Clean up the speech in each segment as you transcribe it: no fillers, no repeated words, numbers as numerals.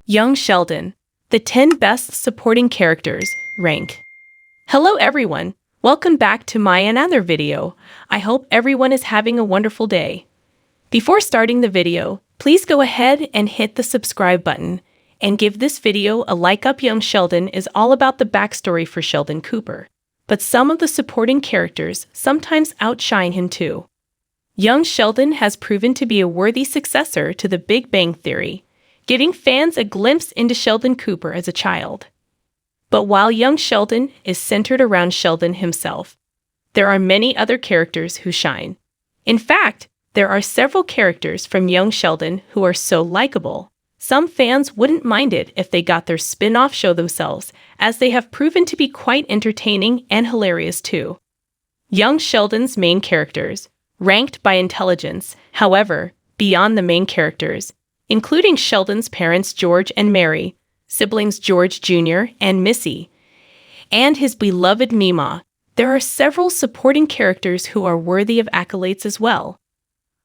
Young Sheldon, the 10 best supporting characters, rank. Hello everyone, welcome back to my another video. I hope everyone is having a wonderful day. Before starting the video, please go ahead and hit the subscribe button and give this video a like up. Young Sheldon is all about the backstory for Sheldon Cooper, but some of the supporting characters sometimes outshine him too. Young Sheldon has proven to be a worthy successor to The Big Bang Theory, giving fans a glimpse into Sheldon Cooper as a child. But while Young Sheldon is centered around Sheldon himself, there are many other characters who shine. In fact, there are several characters from Young Sheldon who are so likable, some fans wouldn't mind it if they got their spin-off show themselves, as they have proven to be quite entertaining and hilarious too. Young Sheldon's main characters, ranked by intelligence, however, beyond the main characters, including Sheldon's parents George and Mary, siblings George Jr. and Missy, and his beloved Mima, there are several supporting characters who are worthy of accolades as well.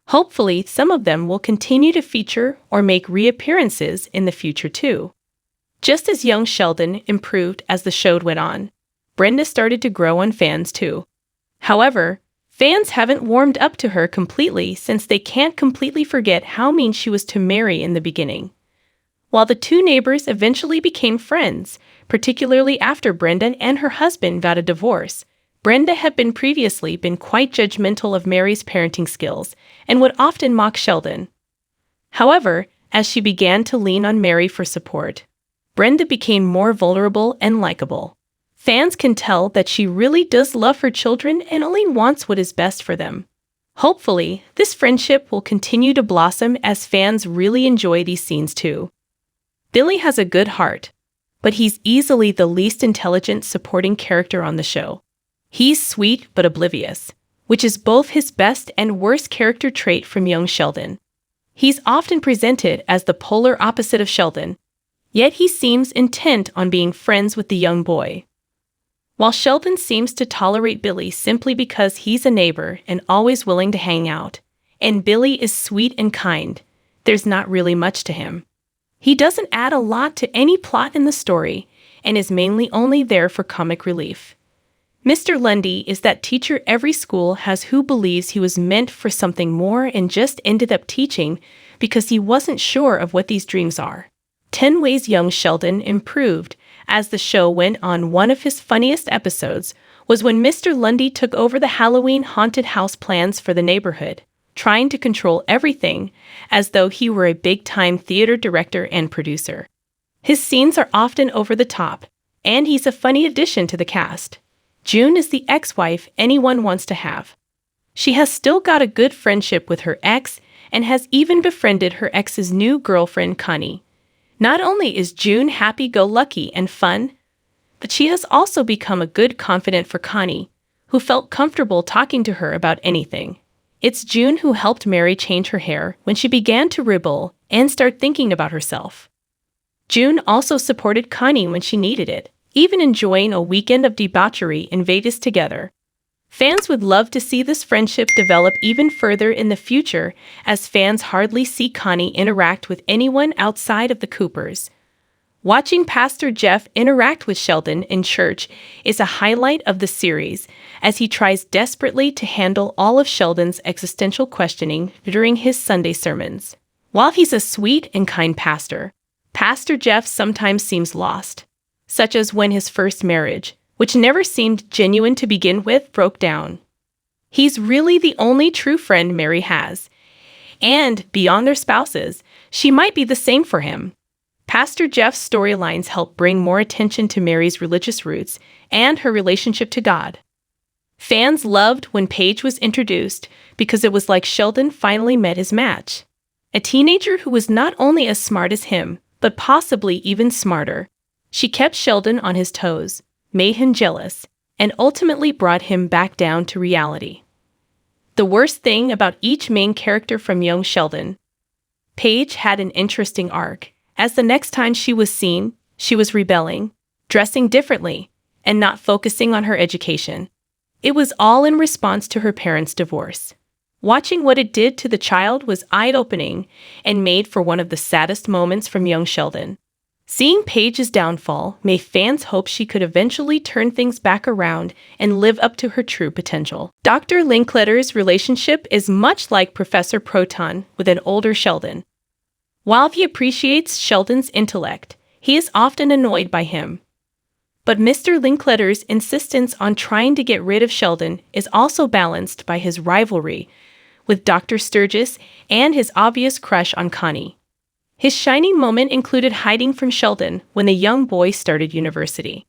Hopefully, some of them will continue to feature or make reappearances in the future too. Just as Young Sheldon improved as the show went on, Brenda started to grow on fans too. However, fans haven't warmed up to her completely since they can't completely forget how mean she was to Mary in the beginning. While the two neighbors eventually became friends, particularly after Brenda and her husband vowed a divorce, Brenda had previously been quite judgmental of Mary's parenting skills and would often mock Sheldon. However, as she began to lean on Mary for support, Brenda became more vulnerable and likable. Fans can tell that she really does love her children and only wants what is best for them. Hopefully, this friendship will continue to blossom as fans really enjoy these scenes too. Billy has a good heart, but he's easily the least intelligent supporting character on the show. He's sweet but oblivious, which is both his best and worst character trait from Young Sheldon. He's often presented as the polar opposite of Sheldon, yet he seems intent on being friends with the young boy. While Sheldon seems to tolerate Billy simply because he's a neighbor and always willing to hang out, and Billy is sweet and kind, there's not really much to him. He doesn't add a lot to any plot in the story and is mainly only there for comic relief. Mr. Lundy is that teacher every school has who believes he was meant for something more and just ended up teaching because he wasn't sure of what these dreams are. 10 Ways Young Sheldon Improved as the show went on. One of his funniest episodes was when Mr. Lundy took over the Halloween haunted house plans for the neighborhood, trying to control everything as though he were a big-time theater director and producer. His scenes are often over the top, and he's a funny addition to the cast. June is the ex-wife anyone wants to have. She has still got a good friendship with her ex and has even befriended her ex's new girlfriend, Connie. Not only is June happy-go-lucky and fun, but she has also become a good confidant for Connie, who felt comfortable talking to her about anything. It's June who helped Mary change her hair when she began to rebel and start thinking about herself. June also supported Connie when she needed it, even enjoying a weekend of debauchery in Vegas together. Fans would love to see this friendship develop even further in the future, as fans hardly see Connie interact with anyone outside of the Coopers. Watching Pastor Jeff interact with Sheldon in church is a highlight of the series, as he tries desperately to handle all of Sheldon's existential questioning during his Sunday sermons. While he's a sweet and kind pastor, Pastor Jeff sometimes seems lost, such as when his first marriage, which never seemed genuine to begin with, broke down. He's really the only true friend Mary has, and beyond their spouses, she might be the same for him. Pastor Jeff's storylines help bring more attention to Mary's religious roots and her relationship to God. Fans loved when Paige was introduced because it was like Sheldon finally met his match. A teenager who was not only as smart as him, but possibly even smarter. She kept Sheldon on his toes, made him jealous, and ultimately brought him back down to reality. The worst thing about each main character from Young Sheldon, Paige had an interesting arc, as the next time she was seen, she was rebelling, dressing differently, and not focusing on her education. It was all in response to her parents' divorce. Watching what it did to the child was eye-opening and made for one of the saddest moments from Young Sheldon. Seeing Paige's downfall made fans hope she could eventually turn things back around and live up to her true potential. Dr. Linkletter's relationship is much like Professor Proton with an older Sheldon. While he appreciates Sheldon's intellect, he is often annoyed by him. But Mr. Linkletter's insistence on trying to get rid of Sheldon is also balanced by his rivalry with Dr. Sturgis and his obvious crush on Connie. His shining moment included hiding from Sheldon when the young boy started university.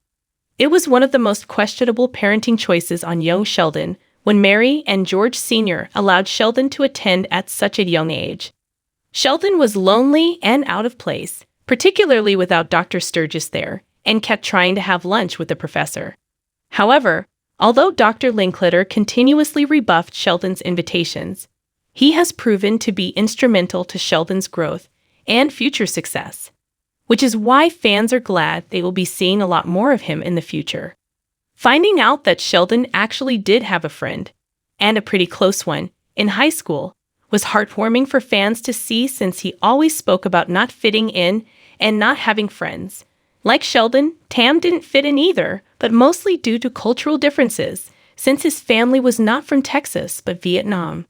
It was one of the most questionable parenting choices on young Sheldon when Mary and George Sr. allowed Sheldon to attend at such a young age. Sheldon was lonely and out of place, particularly without Dr. Sturgis there, and kept trying to have lunch with the professor. However, although Dr. Linkletter continuously rebuffed Sheldon's invitations, he has proven to be instrumental to Sheldon's growth and future success, which is why fans are glad they will be seeing a lot more of him in the future. Finding out that Sheldon actually did have a friend, and a pretty close one, in high school was heartwarming for fans to see since he always spoke about not fitting in and not having friends. Like Sheldon, Tam didn't fit in either, but mostly due to cultural differences, since his family was not from Texas but Vietnam.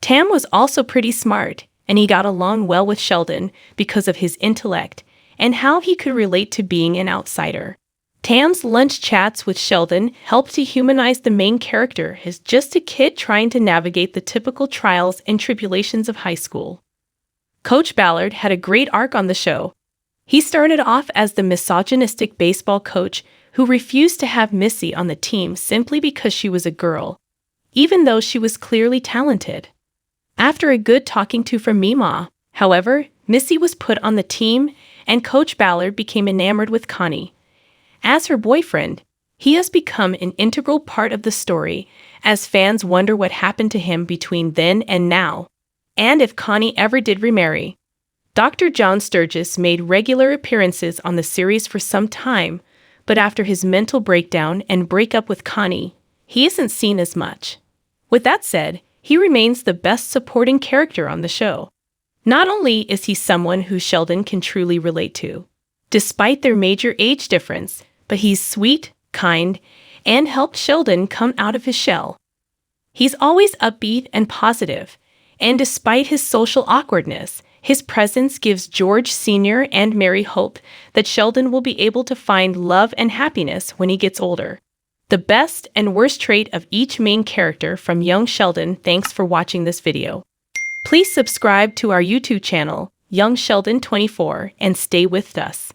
Tam was also pretty smart, and he got along well with Sheldon because of his intellect and how he could relate to being an outsider. Tam's lunch chats with Sheldon helped to humanize the main character as just a kid trying to navigate the typical trials and tribulations of high school. Coach Ballard had a great arc on the show. He started off as the misogynistic baseball coach who refused to have Missy on the team simply because she was a girl, even though she was clearly talented. After a good talking to from Meemaw, however, Missy was put on the team and Coach Ballard became enamored with Connie. As her boyfriend, he has become an integral part of the story as fans wonder what happened to him between then and now, and if Connie ever did remarry. Dr. John Sturgis made regular appearances on the series for some time, but after his mental breakdown and breakup with Connie, he isn't seen as much. With that said, he remains the best supporting character on the show. Not only is he someone who Sheldon can truly relate to, despite their major age difference, but he's sweet, kind, and helped Sheldon come out of his shell. He's always upbeat and positive, and despite his social awkwardness, his presence gives George Sr. and Mary hope that Sheldon will be able to find love and happiness when he gets older. The best and worst trait of each main character from young Sheldon. Thanks for watching this video. Please subscribe to our YouTube channel, Young Sheldon 24, and stay with us.